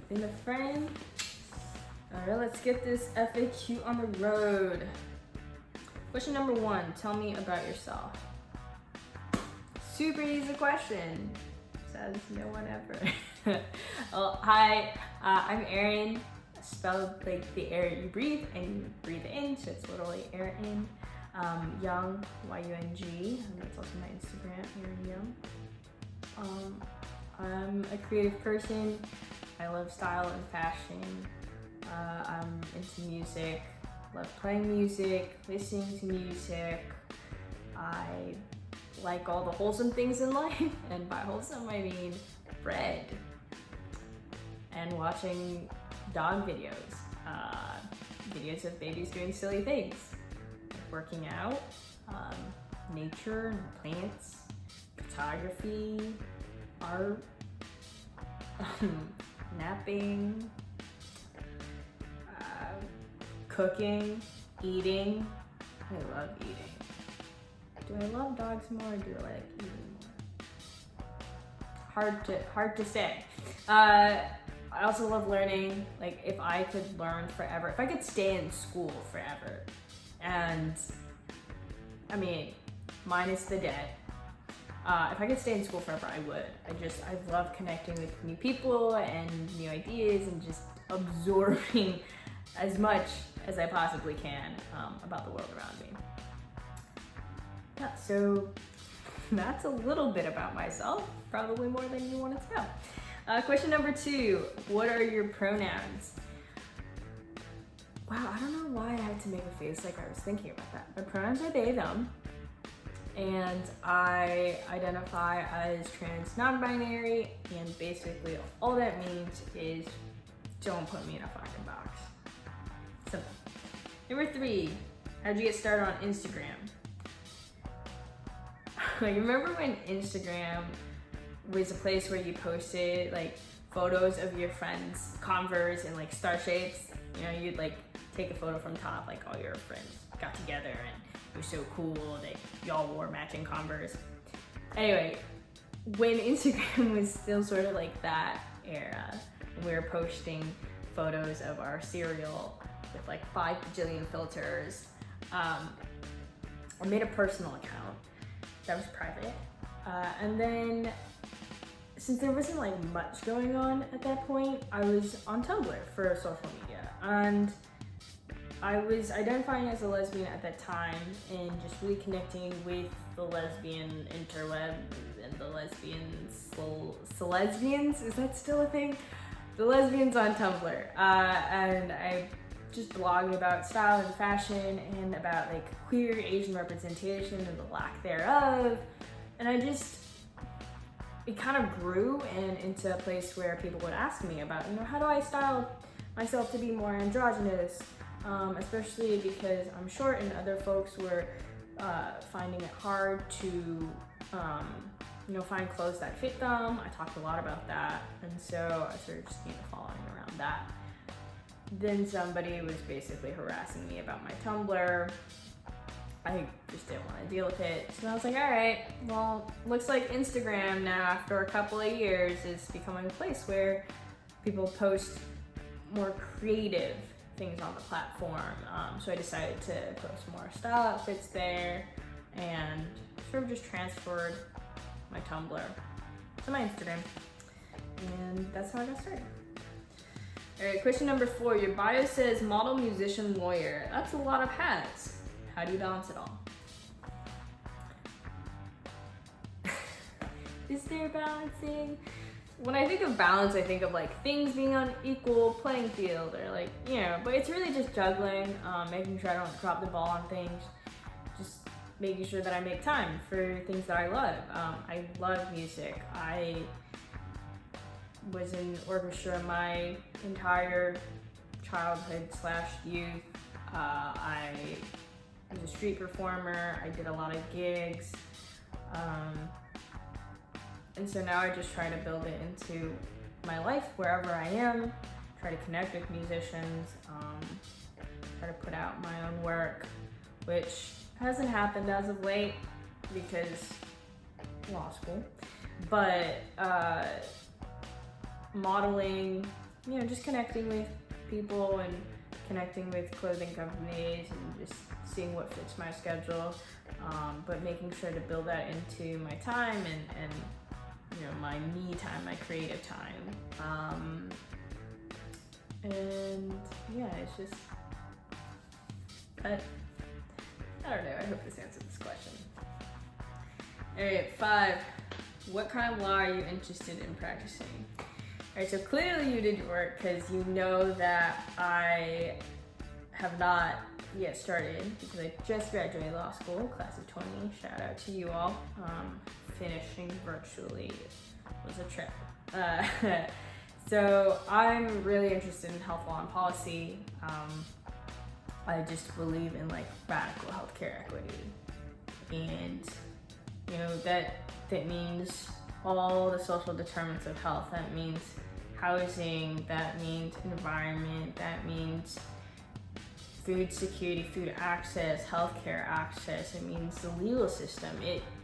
within a frame. All right, let's get this FAQ on the road. Question number 1, tell me about yourself. Super easy question, says no one ever. Well, hi, I'm Airin, spelled like the air you breathe and you breathe in, so it's literally Airin. Young, Y-U-N-G, and that's also my Instagram, Airin Young. I'm a creative person. I love style and fashion. I'm into music, love playing music, listening to music. I like all the wholesome things in life, and by wholesome I mean bread and watching dog videos, videos of babies doing silly things, working out, nature and plants, photography, art, napping, cooking, eating. I love eating. Do I love dogs more or do I like eating more? Hard to say. I also love learning. Like, if I could learn forever, if I could stay in school forever, and I mean, minus the debt, if I could stay in school forever, I would. I love connecting with new people and new ideas and just absorbing as much as I possibly can about the world around me. Yeah, so that's a little bit about myself, probably more than you wanted to know. Question number 2, what are your pronouns? Wow, I don't know why I had to make a face like I was thinking about that. My pronouns are they, them, and I identify as trans non-binary, and basically all that means is don't put me in a fucking box. Simple. Number 3, how'd you get started on Instagram? Like, remember when Instagram was a place where you posted like photos of your friends' Converse and like star shapes? You know, you'd like take a photo from top, like all your friends got together and it was so cool that y'all wore matching Converse. Anyway, when Instagram was still sort of like that era, we were posting photos of our cereal with like 5 bajillion filters. I made a personal account that was private, and then since there wasn't like much going on at that point, I was on Tumblr for social media, and I was identifying as a lesbian at that time and just really connecting with the lesbian interweb and the lesbians, lesbians, is that still a thing? The lesbians on Tumblr, and I just blogging about style and fashion and about like queer Asian representation and the lack thereof, and it kind of grew and into a place where people would ask me about, you know, how do I style myself to be more androgynous, especially because I'm short and other folks were finding it hard to you know, find clothes that fit them. I talked a lot about that, and so I started just, you know, following around that. Then somebody was basically harassing me about my Tumblr. I just didn't want to deal with it. So I was like, all right, well, looks like Instagram now, after a couple of years, is becoming a place where people post more creative things on the platform. So I decided to post more style outfits there and sort of just transferred my Tumblr to my Instagram. And that's how I got started. All right, question number 4. Your bio says model, musician, lawyer. That's a lot of hats. How do you balance it all? Is there balancing? When I think of balance, I think of like things being on equal playing field, or like, you know, but it's really just juggling, making sure I don't drop the ball on things, just making sure that I make time for things that I love. I love music. I was in orchestra my entire childhood / youth. I was a street performer. I did a lot of gigs. And so now I just try to build it into my life wherever I am, try to connect with musicians, try to put out my own work, which hasn't happened as of late because law school, but modeling you know, just connecting with people and connecting with clothing companies and just seeing what fits my schedule, but making sure to build that into my time and you know, my me time, my creative time. And yeah, it's just, I don't know, I hope this answers this question. All right, 5, what kind of law are you interested in practicing? All right, so clearly you did your work because you know that I have not yet started because I just graduated law school, class of 20, shout out to you all. Finishing virtually was a trip. So I'm really interested in health law and policy. I just believe in like radical healthcare equity, and you know that means all the social determinants of health. That means housing, that means environment, that means food security, food access, healthcare access. It means the legal system.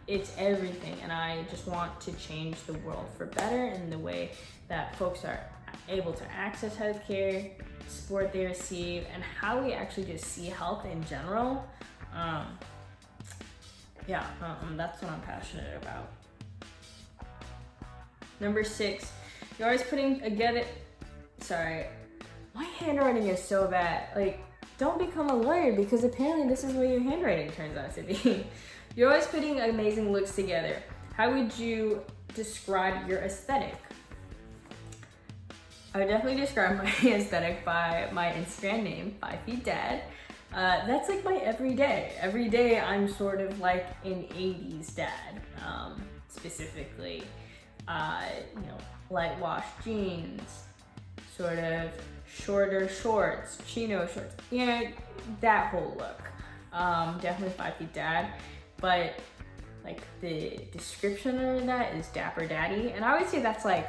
It's everything, and I just want to change the world for better in the way that folks are able to access healthcare, support they receive, and how we actually just see health in general. That's what I'm passionate about. Number 6, you're always sorry, my handwriting is so bad. Like, don't become a lawyer because apparently this is what your handwriting turns out to be. You're always putting amazing looks together. How would you describe your aesthetic? I would definitely describe my aesthetic by my Instagram name, 5 Feet Dad. That's like my everyday. Every day I'm sort of like an 80s dad, specifically, you know, light wash jeans, sort of shorter shorts, chino shorts, you know, that whole look. Definitely 5 Feet Dad, but like the description of that is Dapper Daddy, and I would say that's like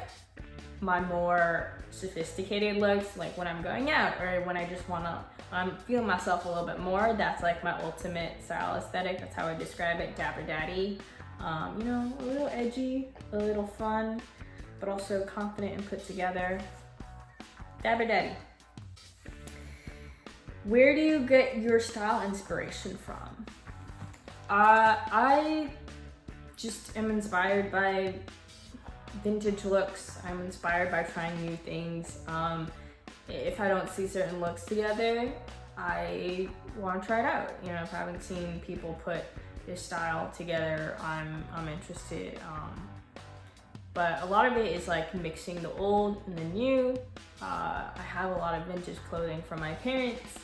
my more sophisticated looks, like when I'm going out or when I just wanna, I'm feeling myself a little bit more. That's like my ultimate style aesthetic. That's how I describe it, Dapper Daddy. You know, a little edgy, a little fun, but also confident and put together. Dapper Daddy. Where do you get your style inspiration from? I just am inspired by vintage looks. I'm inspired by trying new things. If I don't see certain looks together, I want to try it out. You know, if I haven't seen people put this style together, I'm interested. But a lot of it is like mixing the old and the new. I have a lot of vintage clothing from my parents,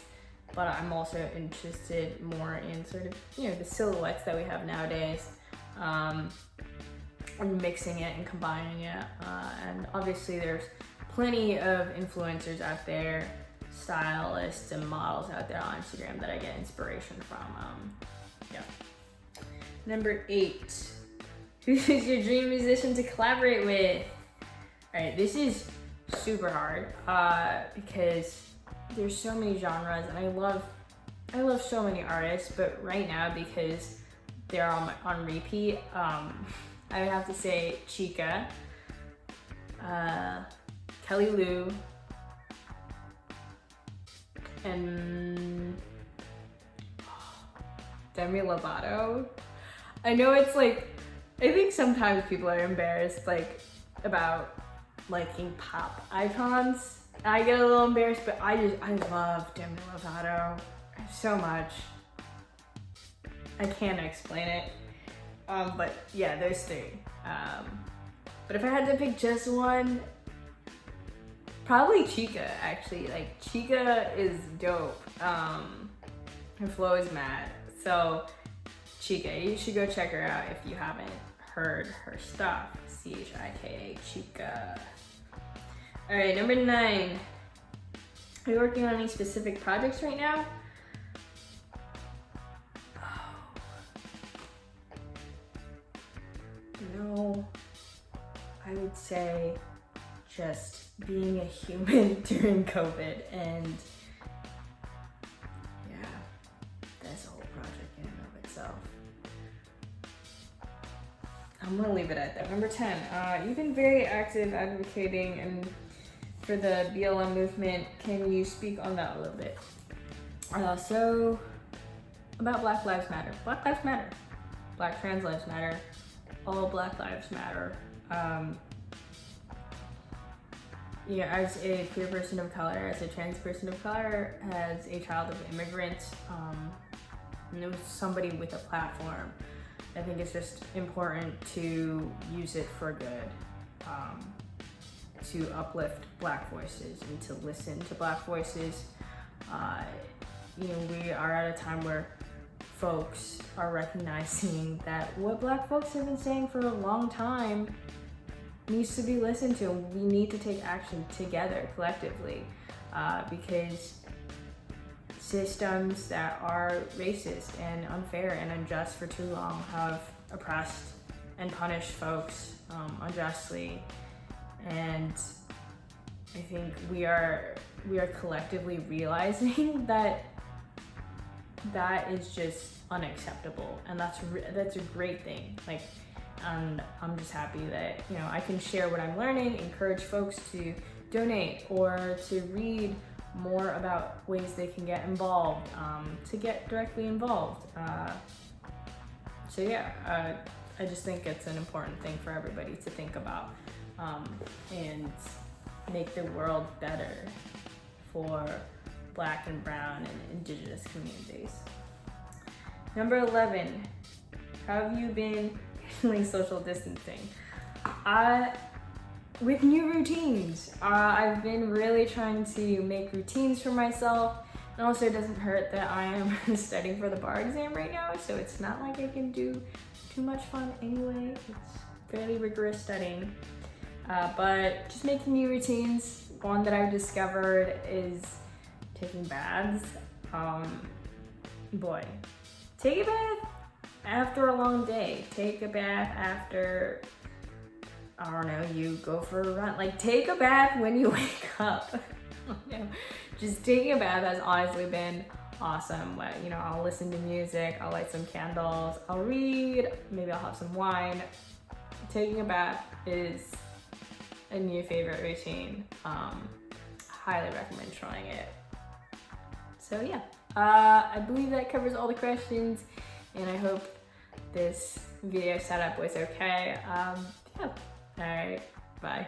but I'm also interested more in sort of, you know, the silhouettes that we have nowadays, and mixing it and combining it. And obviously there's plenty of influencers out there, stylists and models out there on Instagram that I get inspiration from. Number 8, who's your dream musician to collaborate with? All right, this is super hard because there's so many genres, and I love so many artists, but right now, because they're on repeat, I would have to say Chica, Kelly Lou, and Demi Lovato. I know it's like, I think sometimes people are embarrassed like about liking pop icons. I get a little embarrassed, but I love Demi Lovato so much. I can't explain it. But yeah, there's 3. But if I had to pick just one, probably Chica, actually. Like, Chica is dope. Her flow is mad. So, Chica, you should go check her out if you haven't heard her stuff. Chika, Chica. All right, number 9. Are you working on any specific projects right now? No, I would say just being a human during COVID, and yeah, that's a whole project in and of itself. I'm gonna leave it at that. Number 10, you've been very active advocating and for the BLM movement. Can you speak on that a little bit? So, about Black Lives Matter. Black Lives Matter. Black trans lives matter. All Black lives matter. As a queer person of color, as a trans person of color, as a child of immigrants, somebody with a platform, I think it's just important to use it for good, to uplift Black voices and to listen to Black voices. We are at a time where folks are recognizing that what Black folks have been saying for a long time needs to be listened to. We need to take action together, collectively, because systems that are racist and unfair and unjust for too long have oppressed and punished folks unjustly. And I think we are collectively realizing that is just unacceptable, and that's a great thing. And I'm just happy that I can share what I'm learning, encourage folks to donate or to read more about ways they can get involved, to get directly involved. I just think it's an important thing for everybody to think about, and make the world better for Black and brown and indigenous communities. Number 11, how have you been handling social distancing? With new routines. I've been really trying to make routines for myself, and also it doesn't hurt that I am studying for the bar exam right now, so it's not like I can do too much fun anyway. It's fairly rigorous studying, but just making new routines. One that I've discovered is taking baths. Take a bath after a long day. Take a bath after, I don't know, you go for a run. Take a bath when you wake up. Just taking a bath has honestly been awesome. I'll listen to music, I'll light some candles, I'll read, maybe I'll have some wine. Taking a bath is a new favorite routine. Highly recommend trying it. So yeah, I believe that covers all the questions, and I hope this video setup was okay. Alright, bye.